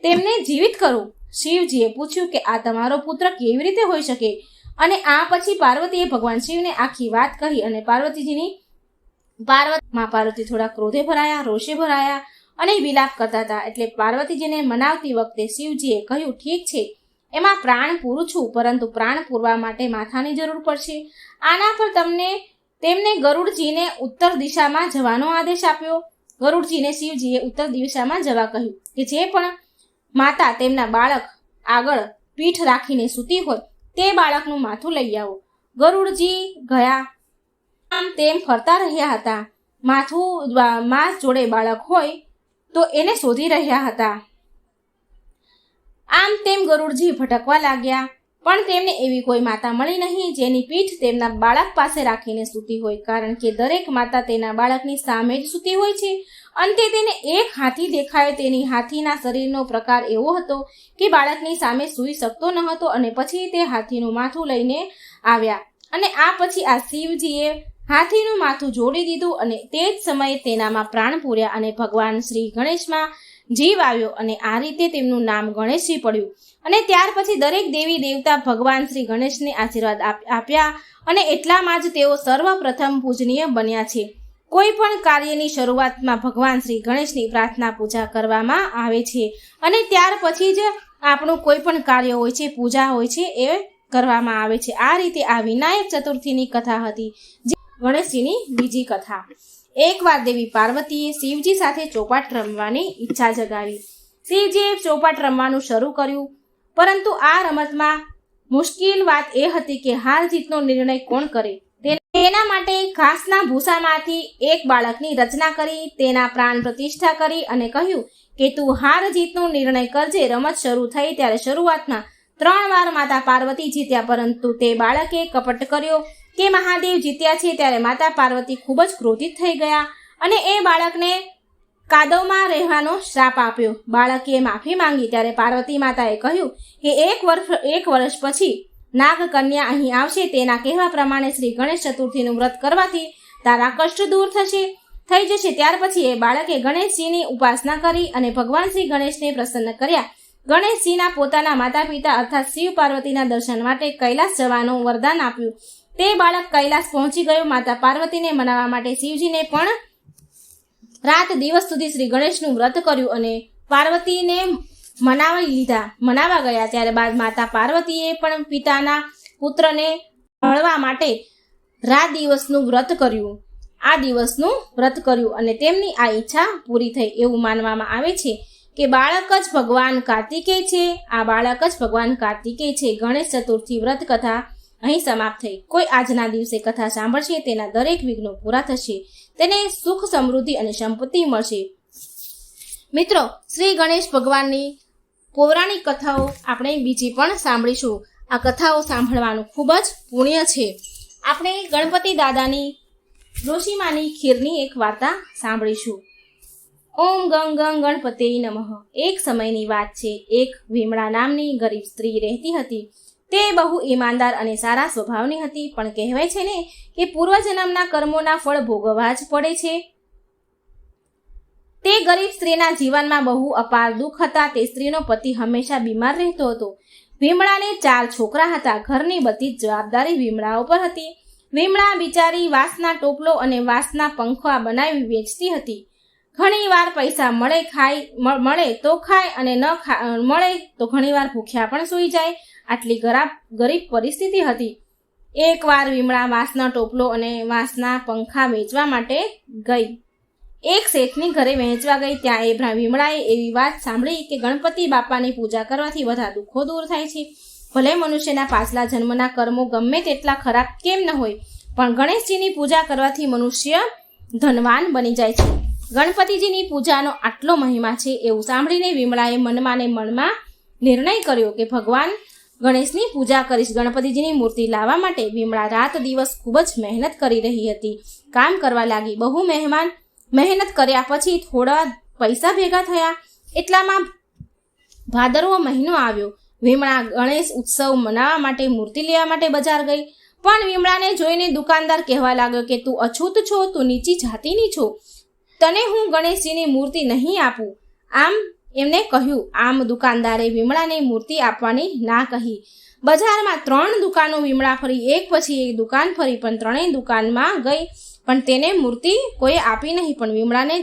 તેમને જીવિત કરું. શિવજીએ પૂછ્યું કે આ તમારો પુત્ર કેવી રીતે હોઈ શકે? અને આ પછી પાર્વતીએ ભગવાન શિવને આખી વાત કહી અને પાર્વતી થોડા ક્રોધે ભરાયા, રોષે ભરાયા અને વિલાપ કરતા હતા. એટલે પાર્વતીજીને મનાવતી વખતે શિવજીએ કહ્યું, ઠીક છે, એમાં પ્રાણ પૂરું છું, પરંતુ પ્રાણ પૂરવા માટે માથાની જરૂર પડશે. આના પર તેમને ગરુડજીને ઉત્તર દિશામાં જવાનો આદેશ આપ્યો. ગરુડજીને શિવજીએ ઉત્તર દિશામાં જવા કહ્યું કે જે પણ માતા તેમના બાળક આગળ પીઠ રાખીને સૂતી હોય તે બાળકનું માથું લઈ આવો. ગરુડજી ગયા, આમ તેમ ફરતા રહ્યા હતા. માસ જોડે બાળક હોય તો એને શોધી રહ્યા હતા. આમ તેમ ગરુડજી ભટકવા લાગ્યા, પણ તેમને એવી કોઈ માતા મળી નહીં જેની પીઠ તેમના બાળક પાસે રાખીને સૂતી હોય, કારણ કે દરેક માતા તેના બાળકની સામે જ સૂતી હોય છે. અંતે તેને એક હાથી દેખાયો. તેની હાથીના શરીરનો પ્રકાર એવો હતો કે બાળકની સામે સૂઈ શકતો ન હતો અને પછી તે હાથીનું માથું લઈને આવ્યા અને આ પછી આ શિવજીએ હાથીનું માથું જોડી દીધું અને તે જ સમયે તેનામાં પ્રાણ પૂર્યા અને ભગવાન શ્રી ગણેશમાં જીવ આવ્યો અને આ રીતે તેમનું નામ ગણેશજી પડ્યું. અને ત્યાર પછી દરેક દેવી દેવતા ભગવાન શ્રી ગણેશને આશીર્વાદ આપ્યા અને એટલામાં જ તેઓ સર્વપ્રથમ પૂજનીય બન્યા છે. કોઈ પણ કાર્યની શરૂઆતમાં ભગવાન શ્રી ગણેશની પ્રાર્થના પૂજા કરવામાં આવે છે અને ત્યાર પછી જ આપણું કોઈ પણ કાર્ય હોય છે, પૂજા હોય છે, એ કરવામાં આવે છે. આ રીતે આ વિનાયક ચતુર્થીની કથા હતી, જે ગણેશજીની બીજી કથા. એકવાર દેવી પાર્વતીએ શિવજી સાથે ચોપાટ રમવાની ઈચ્છા જગાવી. શિવજીએ ચોપાટ રમવાનું શરૂ કર્યું, પરંતુ આ રમતમાં મુશ્કેલ વાત એ હતી કે હાર જીતનો નિર્ણય કોણ કરે. તેના માટે ઘાસના ભૂસામાંથી એક બાળકની રચના કરી, તેના પ્રાણ પ્રતિષ્ઠા કરી અને કહ્યું કે તું હાર જીતનો નિર્ણય કરજે. રમત શરૂ થઈ ત્યારે શરૂઆતમાં 3 વાર માતા પાર્વતી જીત્યા, પરંતુ તે બાળકે કપટ કર્યો કે મહાદેવ જીત્યા છે. ત્યારે માતા પાર્વતી ખૂબ જ ક્રોધિત થઈ ગયા અને એ બાળકને કાદવમાં રહેવાનો શ્રાપ આપ્યો. બાળકે માફી માંગી ત્યારે પાર્વતી માતાએ કહ્યું કે એક વર્ષ પછી નાગકન્યા અહીં આવશે. તેના કહેવા પ્રમાણે શ્રી ગણેશ ચતુર્થીનું વ્રત કરવાથી તારા કષ્ટ દૂર થઈ જશે. ત્યાર પછી એ બાળકે ગણેશજીની ઉપાસના કરી અને ભગવાન શ્રી ગણેશને પ્રસન્ન કર્યા. ગણેશજીના પોતાના માતા પિતા અર્થાત શિવ પાર્વતીના દર્શન માટે કૈલાસ જવાનું વરદાન આપ્યું. તે બાળક કૈલાસ પહોંચી ગયો. માતા પાર્વતીને મનાવવા માટે શિવજીને પણ રાત દિવસ સુધી શ્રી ગણેશનું વ્રત કર્યું અને પાર્વતીને મનાવા ગયા. ત્યારબાદ માતા પાર્વતીએ પણ પિતાના પુત્રને મળવા માટે આ દિવસનું વ્રત કર્યું અને તેમની આ ઈચ્છા પૂરી થઈ. એવું માનવામાં આવે છે કે બાળક જ ભગવાન કાર્તિકેય છે. ગણેશ ચતુર્થી વ્રત કથા અહીં સમાપ્ત થઈ. કોઈ આજના દિવસે કથા સાંભળશે તેના દરેક વિઘ્નો પૂરા થશે, તેને સુખ, સમૃદ્ધિ અને સંપત્તિ મળશે. મિત્રો, શ્રી ગણેશ ભગવાનની પૌરાણિક કથાઓ આપણે બીજી પણ સાંભળીશું. આ કથાઓ સાંભળવાનું ખૂબ જ પુણ્ય છે. આપણે ગણપતિ દાદાની ડોશીમાની ખીરની એક વાર્તા સાંભળીશું. ઓમ ગંગ ગંગ ગણપતે નમઃ. એક સમયની વાત છે. એક વિમળા નામની ગરીબ સ્ત્રી રહેતી હતી. તે બહુ ઈમાનદાર અને સારા સ્વભાવની હતી, પણ કહેવાય છે ને કે પૂર્વજન્મના કર્મોના ફળ ભોગવવા જ પડે છે. તે ગરીબ સ્ત્રીના જીવનમાં બહુ અપાર દુઃખ હતા. તે સ્ત્રીનો પતિ હંમેશા બીમાર રહેતો હતો. વિમળાને 4 છોકરા હતા. ઘરની બધી જ જવાબદારી વિમળા ઉપર હતી. વિમળા બિચારી વાંસના ટોપલો અને વાંસના પંખા બનાવી વેચતી હતી. ઘણી વાર પૈસા મળે તો ખાય અને ન મળે તો ઘણીવાર ભૂખ્યા પણ સૂઈ જાય. આટલી ગરીબ પરિસ્થિતિ હતી. એકવાર વિમળા વાંસનો ટોપલો અને વાંસના પંખા વેચવા માટે ગઈ. એક શેઠની ઘરે વહેંચવા ગઈ. ત્યાં એ વિમળાએ એવી વાત સાંભળી કે ગણપતિ બાપાની પૂજા કરવાથી બધા દુઃખો દૂર થાય છે. ભલે મનુષ્યના પાછલા જન્મના કર્મો ગમે તેટલા ખરાબ કેમ ન હોય, પણ ગણેશજીની પૂજા કરવાથી મનુષ્ય ધનવાન બની જાય છે. ગણપતિજીની પૂજાનો આટલો મહિમા છે એવું સાંભળીને વિમળાએ મનમાં ને મનમાં નિર્ણય કર્યો કે ભગવાન ગણેશની પૂજા કરીશ. ગણપતિજીની મૂર્તિ લાવવા માટે વિમળા રાત દિવસ ખૂબ જ મહેનત કરી રહી હતી. કામ કરવા લાગી. બહુ મહેનત કર્યા પછી થોડા પૈસા ભેગા થયા. એટલામાં ભાદરવો મહિનો આવ્યો. વિમળા ગણેશ ઉત્સવ મનાવવા માટે મૂર્તિ લેવા માટે બજાર ગઈ. પણ વિમળાને જોઈને દુકાનદાર કહેવા લાગ્યો કે તું અછૂત છો, તું નીચી જાતિની છો, તને હું ગણેશજીની મૂર્તિ નહીં આપું. આમ એમને કહ્યું. આમ દુકાનદારે વિમળાને મૂર્તિ આપવાની ના કહી. બજારમાં 3 દુકાનો વિમળા ફરી, એક પછી એક દુકાન ફરી, પણ 3 દુકાનમાં ગઈ પણ તેને મૂર્તિ કોઈ આપી નહીં. પણ વિમળાને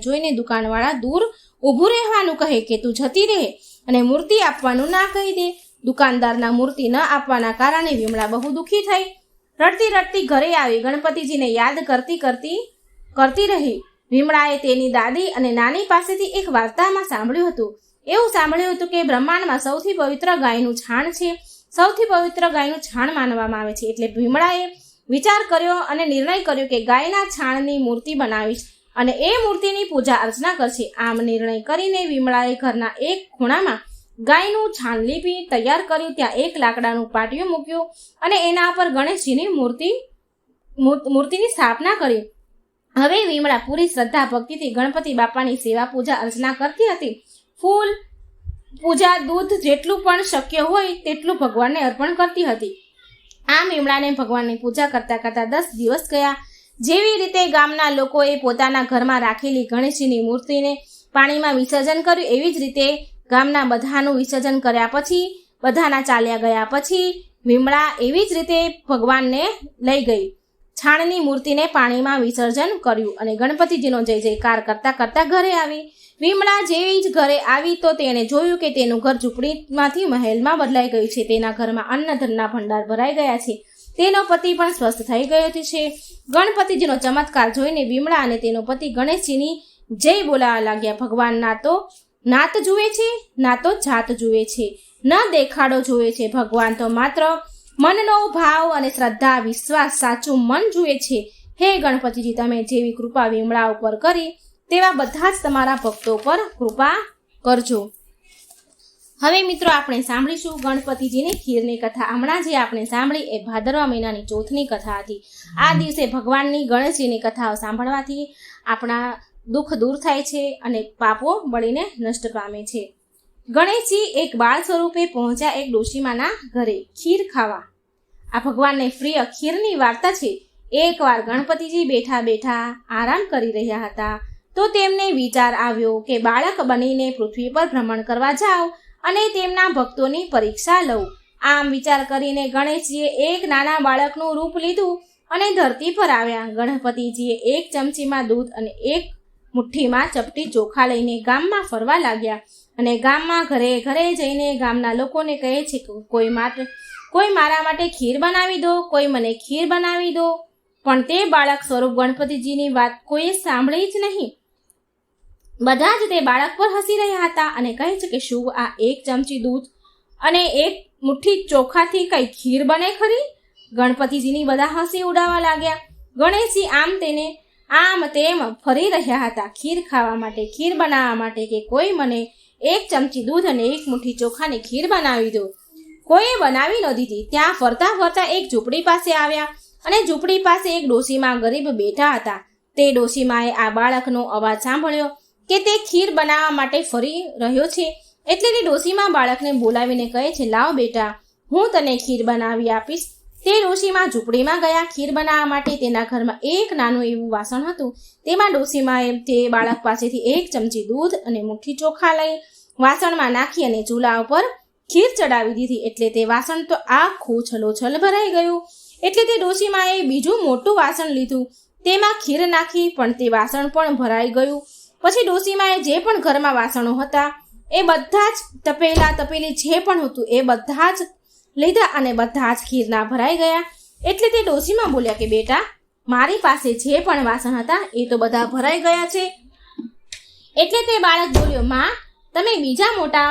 જોઈને દુકાનવાળા દૂર ઊભું રહેવાનું કહે કે તું જતી રહે અને મૂર્તિ આપવાનું ના કહી દે. દુકાનદારના મૂર્તિ ન આપવાના કારણે વિમળા બહુ દુઃખી થઈ. રડતી રડતી ઘરે આવી. ગણપતિજીને યાદ કરતી રહી. વિમળાએ તેની દાદી અને નાની પાસેથી એક વાર્તામાં સાંભળ્યું હતું. એવું સાંભળ્યું હતું કે બ્રહ્માંડમાં સૌથી પવિત્ર ગાયનું છાણ છે. સૌથી પવિત્ર ગાયનું છાણ માનવામાં આવે છે. એટલે વિમળાએ વિચાર કર્યો અને નિર્ણય કર્યો કે ગાયના છાણની મૂર્તિ બનાવીશ અને એ મૂર્તિની પૂજા અર્ચના કરશે. આમ નિર્ણય કરીને વિમળાએ ઘરના એક ખૂણામાં ગાયનું છાણ લીપી તૈયાર કર્યું. ત્યાં એક લાકડાનું પાટિયું મૂક્યું અને એના પર ગણેશજીની મૂર્તિની સ્થાપના કરી. હવે વિમળા પૂરી શ્રદ્ધા ભક્તિથી ગણપતિ બાપાની સેવા પૂજા અર્ચના કરતી હતી. ફૂલ પૂજા, દૂધ જેટલું પણ શક્ય હોય તેટલું ભગવાનને અર્પણ કરતી હતી. આમ વિમળાને ભગવાનની પૂજા કરતા કરતા 10 દિવસ ગયા. જેવી રીતે ગામના લોકોએ પોતાના ઘરમાં રાખેલી ગણેશજીની મૂર્તિને પાણીમાં વિસર્જન કર્યું, એવી જ રીતે ગામના બધાનું વિસર્જન કર્યા પછી, બધાના ચાલ્યા ગયા પછી વિમળા એવી જ રીતે ભગવાનને લઈ ગઈ. છાણની મૂર્તિને પાણીમાં વિસર્જન કર્યું અને ગણપતિજીનો જય જયકાર કરતા કરતા ઘરે આવી. વિમળા જેવી જ ઘરે આવી તો તેણે જોયું કે તેનું ઘર ઝૂંપડીમાંથી મહેલમાં બદલાઈ ગયું છે. તેના ઘરમાં અન્નધનના ભંડાર ભરાઈ ગયા છે. તેનો પતિ પણ સ્વસ્થ થઈ ગયો છે. ગણપતિજીનો ચમત્કાર જોઈને વિમળા અને તેનો પતિ ગણેશજીની જય બોલાવા લાગ્યા. ભગવાન ના તો નાત જુએ છે, ના તો જાત જુએ છે, ન દેખાડો જુએ છે. ભગવાન તો માત્ર મનનો ભાવ અને શ્રદ્ધા, વિશ્વાસ, સાચું મન જુએ છે. હે ગણપતિજી, તમે જેવી કૃપા વિમળા ઉપર કરી તેવા બધા જ તમારા ભક્તો પર કૃપા કરજો. હવે મિત્રો આપણે સાંભળીશું ગણપતિજીની ખીરની કથા. હમણાં જે આપણે સાંભળી એ ભાદરવા મહિનાની ચોથની કથા હતી. આ દિવસે ભગવાનની ગણેશજીની કથાઓ સાંભળવાથી આપણા દુઃખ દૂર થાય છે અને પાપો બળીને નષ્ટ પામે છે. ગણેશજી એક બાળ સ્વરૂપે પહોંચ્યા એક ડોશીમાના ઘરે ખીર ખાવા. આ ભગવાનને પ્રિય ખીરની વાર્તા છે. એકવાર ગણપતિજી બેઠા બેઠા આરામ કરી રહ્યા હતા તો તેમને વિચાર આવ્યો કે બાળક બનીને પૃથ્વી પર ભ્રમણ કરવા જાઓ અને તેમના ભક્તોની પરીક્ષા લઉં. આમ વિચાર કરીને ગણેશજીએ એક નાના બાળકનું રૂપ લીધું અને ધરતી પર આવ્યા. ગણપતિજીએ એક ચમચીમાં દૂધ અને એક મુઠ્ઠીમાં ચપટી ચોખા લઈને ગામમાં ફરવા લાગ્યા અને ગામમાં ઘરે ઘરે જઈને ગામના લોકોને કહે છે કે કોઈ મારા માટે ખીર બનાવી દો, કોઈ મને ખીર બનાવી દો. પણ તે બાળક સ્વરૂપ ગણપતિજીની વાત કોઈએ સાંભળી જ નહીં. બધા જ તે બાળક પર હસી રહ્યા હતા અને કહે છે કે શું આ એક ચમચી દૂધ અને એક મુઠ્ઠી ચોખાથી કઈ ખીર બને ખરી? ગણપતિજીની બધા હસી ઉડાવવા લાગ્યા. ગણેશજી આમ તેમ ફરી રહ્યા હતા ખીર ખાવા માટે, ખીર બનાવવા માટે કે કોઈ મને એક ચમચી દૂધ અને એક મુઠ્ઠી ચોખાની ખીર બનાવી દો. કોઈએ બનાવી ન દીધી. ત્યાં ફરતા ફરતા એક ઝૂંપડી પાસે આવ્યા અને ઝૂંપડી પાસે એક ડોશીમા ગરીબ બેઠા હતા. તે ડોશીમાએ આ બાળકનો અવાજ સાંભળ્યો કે તે ખીર બનાવવા માટે ફરી રહ્યો છે. એટલે તે ડોશીમા બાળકને બોલાવીને કહે છે, લાવ બેટા, હું તને ખીર બનાવી આપીશ. તે ડોશીમા ઝૂંપડીમાં ગયા ખીર બનાવવા માટે. તેના ઘરમાં એક નાનું એવું વાસણ હતું. તેમાં ડોશીમાએ તે બાળક પાસેથી એક ચમચી દૂધ અને મુઠ્ઠી ચોખા લઈ વાસણમાં નાખી અને ચૂલા ઉપર ખીર ચડાવી દીધી. એટલે તે વાસણ તો આખું છલોછલ ભરાઈ ગયું. એટલે તે ડોશીમાએ બીજું મોટું વાસણ લીધું, તેમાં ખીર નાખી, પણ તે વાસણ પણ ભરાઈ ગયું. પછી ડોશીમાએ જે પણ ઘરમાં વાસણો હતા એ બધા જ તપેલી જે પણ હતું એ બધા જ લીધા અને બધા જ ખીરના ભરાઈ ગયા. એટલે તે ડોશીમા બોલ્યા કે બેટા, મારી પાસે જે પણ વાસણ હતા એ તો બધા ભરાઈ ગયા છે. એટલે તે બાળક બોલ્યો, માં, તમે બીજા મોટા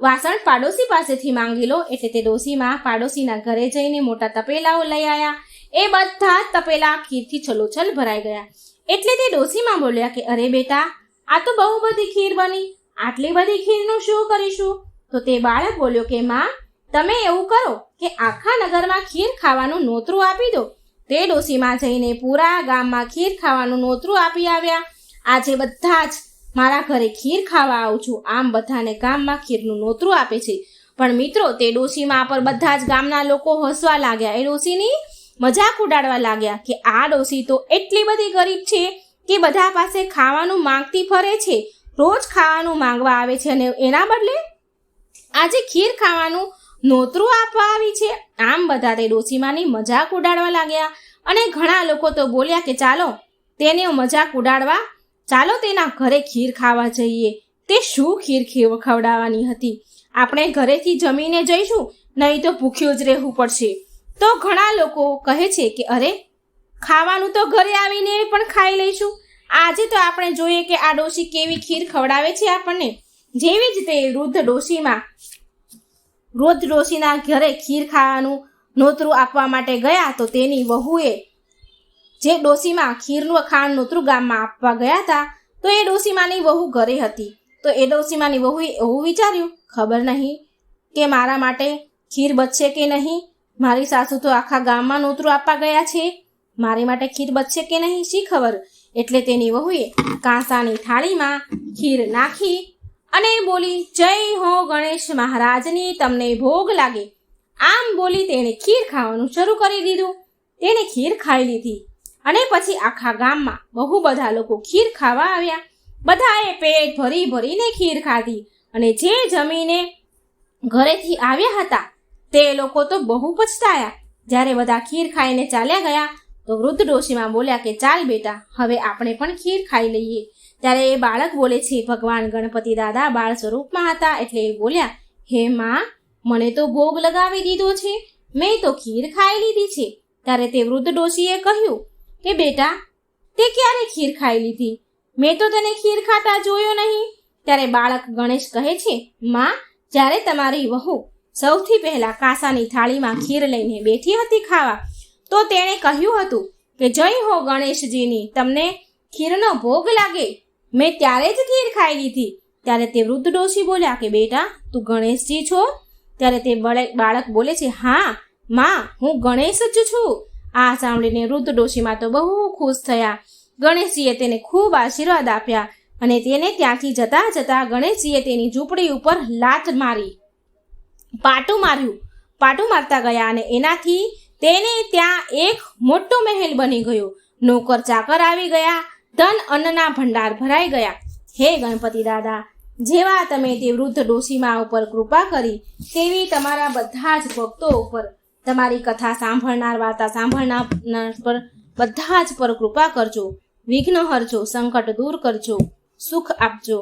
વાસણ પાડોશી પાસેથી માંગી લો. એટલે તે ડોશીમાં પાડોશીના ઘરે જઈને મોટા તપેલાઓ લઈ આવ્યા. એ બધા જ તપેલા ખીરથી છલોછલ ભરાઈ ગયા. એટલે તે ડોશીમાં બોલ્યા કે અરે બેટા, આ તો બહુ બધી ખીર બની. આટલી બધી ખીરનું શું કરીશું? તો તે બાળક બોલ્યો કે માં, તમે એવું કરો કે આખા નગરમાં ખીર ખાવાનું નોતરું આપી દો. તે ડોશીમાં જઈને પૂરા ગામમાં ખીર ખાવાનું નોતરું આપી આવ્યા. આજે બધા જ મારા ઘરે ખીર ખાવા આવું છું. આમ બધાને ગામમાં ખીરનું નોતરું આપે છે. પણ મિત્રો, તે ડોશીમાં પર બધા જ ગામના લોકો હસવા લાગ્યા. એ ડોશીની મજાક ઉડાડવા લાગ્યા કે આ ડોશી તો એટલી બધી ગરીબ છે કે બધા પાસે ખાવાનું માંગતી ફરે છે. રોજ ખાવાનું માંગવા આવે છે અને એના બદલે આજે ખીર ખાવાનું નોતરું આપવા આવી છે. આમ બધા તે ડોશીમાની મજાક ઉડાડવા લાગ્યા. અને ઘણા લોકો તો બોલ્યા કે ચાલો તેને મજાક ઉડાડવા, ચાલો તેના ઘરે ખીર ખાવા જઈએ. તે શું ખીર ખવડાવવાની હતી? આપણે ઘરેથી જમીને જઈશું, નહીં તો ભૂખ્યું જ રહેવું પડશે. તો ઘણા લોકો કહે છે કે અરે, ખાવાનું તો ઘરે આવીને પણ ખાઈ લઈશું. આજે તો આપણે જોઈએ કે આ ડોશી કેવી ખીર ખવડાવે છે આપણને. જેવી જ તે વૃદ્ધ ડોશીના ઘરે ખીર ખાવાનું નોતરું આપવા માટે ગયા તો તેની વહુએ જે ડોશીમાં ખીરનું ખાવાનું નોતરું ગામમાં આપવા ગયા હતા તો એ ડોશીમાની વહુ ઘરે હતી. તો એ ડોશીમાની વહુએ એવું વિચાર્યું, ખબર નહીં કે મારા માટે ખીર બચશે કે નહીં. મારી સાસુ તો આખા ગામમાં નોતરું આપવા ગયા છે, મારી માટે ખીર બચશે કે નહીં, શી ખબર. એટલે તેની વહુએ કાંસાની થાળીમાં ખીર નાખી અને બોલી, જય હો ગણેશ મહારાજની, તમને ભોગ લાગે. આમ બોલી તેણે ખીર ખાવાનું શરૂ કરી દીધું. તેણે ખીર ખાઈ લીધી અને પછી આખા ગામમાં બહુ બધા લોકો ખીર ખાવા આવ્યા. બધાએ પેટ ભરી ભરીને ખીર ખાધી અને જે જમીને ઘરેથી આવ્યા હતા તે લોકો તો બહુ પછતાયા. જ્યારે બધા ખીર ખાઈને ચાલ્યા ગયા તો વૃદ્ધ ડોશીમાં બોલ્યા કે ચાલ બેટા, હવે આપણે પણ ખીર ખાઈ લઈએ. ત્યારે એ બાળક બોલે છે, ભગવાન ગણપતિ દાદા બાળ સ્વરૂપમાં હતા. એટલે એ બોલ્યા, હે માં, મને તો ભોગ લગાવી દીધો છે, મેં તો ખીર ખાઈ લીધી છે. ત્યારે તે વૃદ્ધ ડોશીએ કહ્યું કે બેટા, તે ક્યારે ખીર ખાઈ લીધી? મેં તો તને ખીર ખાતા જોયો નહીં. ત્યારે બાળક ગણેશ કહે છે, માં, જ્યારે તમારી વહુ સૌથી પહેલા કાંસાની થાળીમાં ખીર લઈને બેઠી હતી ખાવા, તો તેણે કહ્યું હતું કે જય હો ગણેશજીની, તમને ખીરનો ભોગ લાગે. મેં ત્યારે જ ખીર ખાઈ લીધી. ત્યારે તે વૃદ્ધ ડોશી બોલ્યા કે બેટા, તું ગણેશજી છો? ત્યારે તે બાળક બોલે છે, હા માં, હું ગણેશ જ છું. આ સાંભળીને વૃદ્ધ ડોશીમાં તો બહુ ખુશ થયા. ગણેશજીએ તેને ખૂબ આશીર્વાદ આપ્યા અને તેને ત્યાંથી જતા જતા ગણેશજીએ તેની ઝૂંપડી ઉપર પાટું મારતા ગયા અને એનાથી તેને ત્યાં એક મોટો મહેલ બની ગયો. નોકર ચાકર આવી ગયા, ધન અન્નના ભંડાર ભરાઈ ગયા. હે ગણપતિ દાદા, જેવા તમે તે વૃદ્ધ ડોશીમા ઉપર કૃપા કરી તેવી તમારા બધા જ ભક્તો ઉપર, તમારી કથા સાંભળનાર, વાર્તા સાંભળનાર પર બધા જ પર કૃપા કરજો. વિઘ્ન હરજો, સંકટ દૂર કરજો, સુખ આપજો.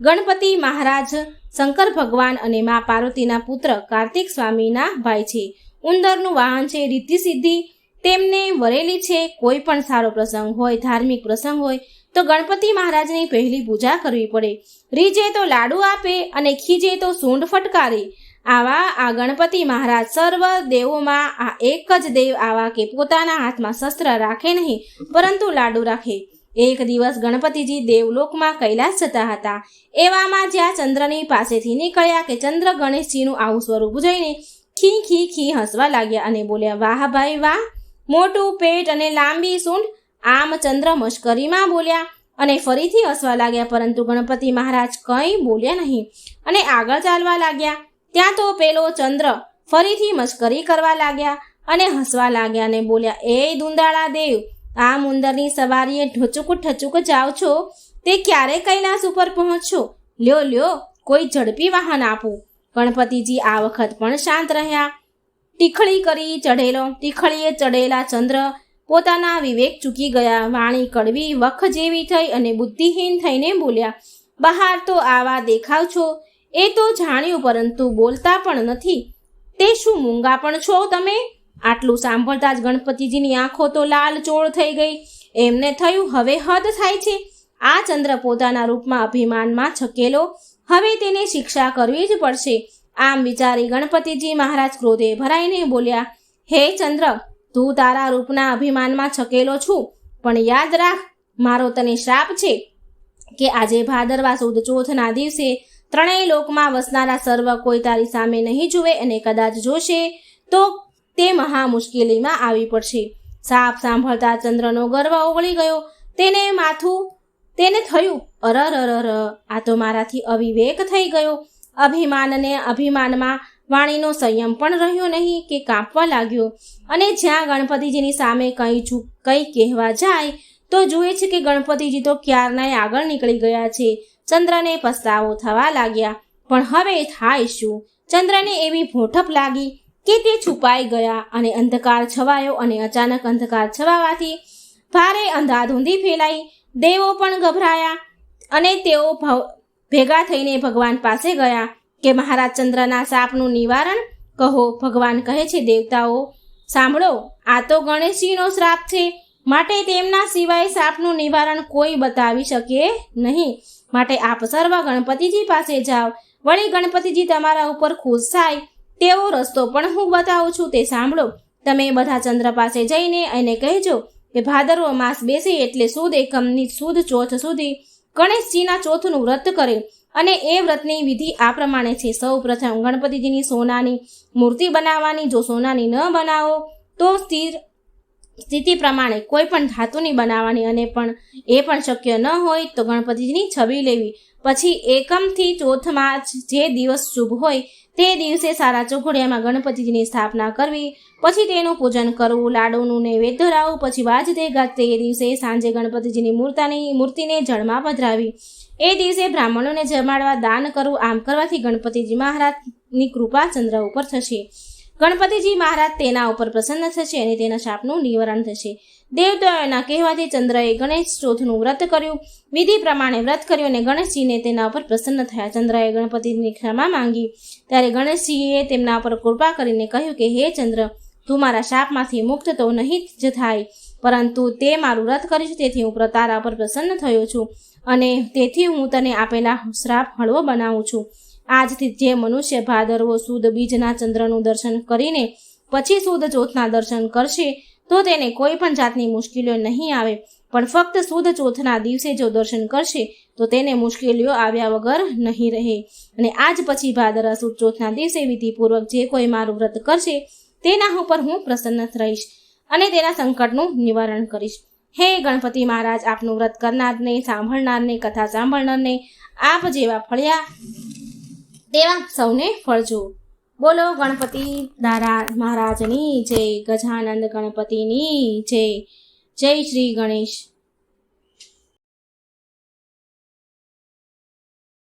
ગણપતિ મહારાજ શંકર ભગવાન અને મા પાર્વતીના પુત્ર કાર્તિક સ્વામીના ભાઈ છે. ઉંદરનું વાહન છે રિદ્ધિ સિદ્ધિ, તેમને વરેલી છે. કોઈ પણ સારો પ્રસંગ હોય, ધાર્મિક પ્રસંગ હોય તો ગણપતિ મહારાજની પહેલી પૂજા કરવી પડે. રીજે તો લાડુ આપે અને ખીજે તો સૂંઢ ફટકારે. આવા આ ગણપતિ મહારાજ સર્વ દેવોમાં આ એક જ દેવ આવા કે પોતાના હાથમાં શસ્ત્ર રાખે નહીં પરંતુ લાડુ રાખે. એક દિવસ ગણપતિજી દેવલોકમાં કૈલાસ જતા હતા. એવામાં જ્યાં ચંદ્રની પાસેથી નીકળ્યા કે ચંદ્ર ગણેશજીનું આવું સ્વરૂપ જોઈને ખી ખી ખી હસવા લાગ્યા અને બોલ્યા, વાહ ભાઈ વાહ, મોટું પેટ અને લાંબી સૂંઢ. આમ ચંદ્ર મશ્કરીમાં બોલ્યા અને ફરીથી હસવા લાગ્યા. પરંતુ ગણપતિ મહારાજ કંઈ બોલ્યા નહીં અને આગળ ચાલવા લાગ્યા. ત્યાં તો પેલો ચંદ્ર ફરીથી મશ્કરી કરવા લાગ્યા અને હસવા લાગ્યા અને બોલ્યા, એ દુંદાળા દેવ, આમ ઉંદરની સવારીએ ઠચુક જાઓ છો, તે ક્યારે કૈલાસ ઉપર પહોંચશો? લ્યો કોઈ ઝડપી વાહન આપો. ગણપતિજી આ વખત પણ શાંત રહ્યા. ટીખળીએ ચડેલા ચંદ્ર પોતાના વિવેક ચૂકી ગયા. વાણી કડવી વખ જેવી થઈ અને બુદ્ધિહીન થઈને બોલ્યા, બહાર તો આવા દેખાવ છો એ તો જાણ્યું, પરંતુ બોલતા પણ નથી. તે શું મૂંગા પણ છો તમે? આટલું સાંભળતા જ ગણપતિજીની આંખો તો લાલચોળ થઈ ગઈ. એમને થયું હવે હદ થાય છે. આ ચંદ્ર પોતાના રૂપમાં અભિમાનમાં છકેલો, હવે તેને શિક્ષા કરવી જ પડશે. આમ વિચારી ગણપતિજી મહારાજ ક્રોધે ભરાઈને બોલ્યા, હે ચંદ્ર, તું તારા રૂપના અભિમાનમાં છકેલો છું, પણ યાદ રાખ, મારો તને શ્રાપ છે કે આજે ભાદરવા સુદ ચોથના દિવસે ત્રણેય લોકમાં વસનારા સર્વ કોઈ તારી સામે નહીં જુએ, અને કદાચ જોશે તો તે મહા મુશ્કેલીમાં આવી પડશે. સાપ સાંભળતા ચંદ્રનો ગર્વ ઓગળી ગયો. તેને થયું, અરર, આ તો મારાથી અવિવેક થઈ ગયો. અભિમાનમાં વાણીનો સંયમ પણ રહ્યો નહીં કે કાંપવા લાગ્યો. અને જ્યાં ગણપતિજીની સામે કંઈ કહેવા જાય તો જુએ છે કે ગણપતિજી તો ક્યારનાય આગળ નીકળી ગયા છે. ચંદ્રને પસ્તાવો થવા લાગ્યા. પણ હવે થાય શું? ચંદ્રને એવી ભોઠપ લાગી કે તે છુપાઈ ગયા અને અંધકાર છવાયો. અને અચાનક અંધકાર છવાવાથી ભારે અંધાધૂંધી ફેલાઈ. દેવો પણ ગભરાયા અને તેઓ ભેગા થઈને ભગવાન પાસે ગયા કે મહારાજ ચંદ્રના શાપનું નિવારણ કહો. ભગવાન કહે છે, દેવતાઓ સાંભળો, આ તો ગણેશજીનો શ્રાપ છે, માટે તેમના સિવાય શાપનું નિવારણ કોઈ બતાવી શકે નહીં. માટે આપ સર્વ ગણપતિજી પાસે જાઓ. વળી ગણપતિજી તમારા ઉપર ખુશ થાય તેવો રસ્તો પણ હું બતાવું છું, તે સાંભળો. તમે બધા ચંદ્ર પાસે જઈને એને કહેજો કે ભાદરવો માસ બેસે એટલે સુદ એકમની સુદ ચોથ સુધી ગણેશજીના ચોથનું વ્રત કરે. અને એ વ્રતની વિધિ આ પ્રમાણે છે. સૌ પ્રથમ ગણપતિજીની સોનાની મૂર્તિ બનાવવાની. જો સોનાની ન બનાવો તો સ્થિતિ પ્રમાણે કોઈ પણ ધાતુની બનાવવાની. અને એ પણ શક્ય ન હોય તો ગણપતિજીની છબી લેવી. પછી એકમથી ચોથમાં જે દિવસ શુભ હોય તે દિવસે સારા ચોઘડિયામાં ગણપતિજીની સ્થાપના કરવી. પછી તેનું પૂજન કરવું, લાડુનું નૈવેદ્ય ધરાવવું. પછી વાજતે ગાજતે એ દિવસે સાંજે ગણપતિજીની મૂર્તિને જળમાં પધરાવી. એ દિવસે બ્રાહ્મણોને જમાડવા, દાન કરવું. આમ કરવાથી ગણપતિજી મહારાજની કૃપા ચંદ્ર ઉપર થશે. ગણપતિજી મહારાજ તેના ઉપર પ્રસન્ન થશે અને તેના શાપનું નિવારણ થશે. દેવતાઓના કહેવાથી ચંદ્રએ ગણેશ ચોથનું વ્રત કર્યું. વિધિ પ્રમાણે વ્રત કર્યું અને ગણેશજીને તેના ઉપર પ્રસન્ન થયા. ચંદ્રએ ગણપતિની ક્ષમા માંગી ત્યારે ગણેશજીએ તેમના ઉપર કૃપા કરીને કહ્યું કે હે ચંદ્ર, તું મારા શાપમાંથી મુક્ત તો નહીં જ થાય, પરંતુ તે મારું વ્રત કરીશ, તેથી હું તારા પર પ્રસન્ન થયો છું અને તેથી હું તને આપેલા શ્રાપ હળવો બનાવું છું. આજથી જે મનુષ્ય ભાદરવો સુદ બીજના ચંદ્રનું દર્શન કરીને પછી સુદ ચોથના દર્શન કરશે તો તેને કોઈ પણ જાતની મુશ્કેલીઓ નહીં આવે. પણ ફક્ત સુદ ચોથના દિવસે જો દર્શન કરશે તો તેને મુશ્કેલીઓ આવ્યા વગર નહીં રહે. અને આજ પછી ભાદરવા સુદ ચોથના દિવસે વિધિપૂર્વક જે કોઈ મારું વ્રત કરશે તેના ઉપર હું પ્રસન્ન રહીશ અને તેના સંકટનું નિવારણ કરીશ. હે ગણપતિ મહારાજ, આપનું વ્રત કરનારને, સાંભળનારને, કથા સાંભળનારને આપ જેવા ફળ્યા તેવા સૌને ફળજો. બોલો ગણપતિ દાદા મહારાજની જય. ગજાનંદ ગણપતિની જય. જય શ્રી ગણેશ.